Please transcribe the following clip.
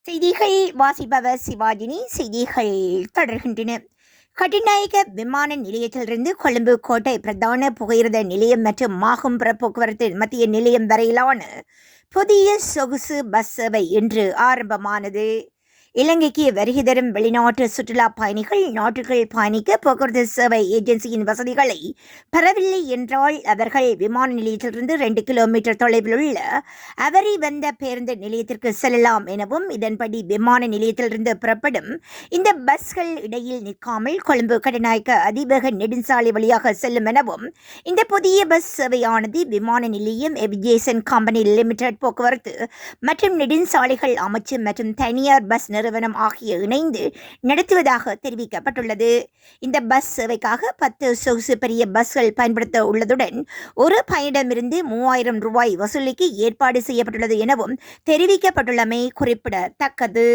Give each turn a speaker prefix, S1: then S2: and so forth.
S1: செய்திகள் வாசிப்பவர் சிவாஜினி. செய்திகள் தொடர்கின்றன. கட்டுநாயக்க விமான நிலையத்திலிருந்து கொழும்பு கோட்டை பிரதான புகையிரத நிலையம் மற்றும் மாகும்புற போக்குவரத்து மத்திய நிலையம் வரையிலான புதிய சொகுசு பஸ் சேவை இன்று ஆரம்பமானது. இலங்கைக்கு வருகை தரும் வெளிநாட்டு சுற்றுலா பயணிகள் நாட்டுக்குள் பயணிக்க போக்குவரத்து சேவை ஏஜென்சியின் வசதிகளை பெறவில்லை என்றால் அவர்கள் விமான நிலையத்திலிருந்து 2 கிலோமீட்டர் தொலைவில் உள்ள அவரி வந்த பேருந்து நிலையத்திற்கு செல்லலாம் எனவும், இதன்படி விமான நிலையத்திலிருந்து புறப்படும் இந்த பஸ்கள் இடையில் நிற்காமல் கொழும்பு கட்டுநாயக்க அதிவேக நெடுஞ்சாலை வழியாக செல்லும் எனவும், இந்த புதிய பஸ் சேவையானது விமான நிலையம் ஏவியேஷன் கம்பெனி லிமிடெட் போக்குவரத்து மற்றும் நெடுஞ்சாலைகள் அமைச்சு மற்றும் தனியார் பஸ் நிறுவனம் ஆகிய இணைந்து நடத்துவதாக தெரிவிக்கப்பட்டுள்ளது. இந்த பஸ் சேவைக்காக 10 சொகுசு பெரிய பஸ்கள் பயன்படுத்த உள்ளதுடன் ஒரு பயணிடமிருந்து 3000 ரூபாய் வசூலிக்கு ஏற்பாடு செய்யப்பட்டுள்ளது எனவும் தெரிவிக்கப்பட்டுள்ளமை குறிப்பிடத்தக்கது.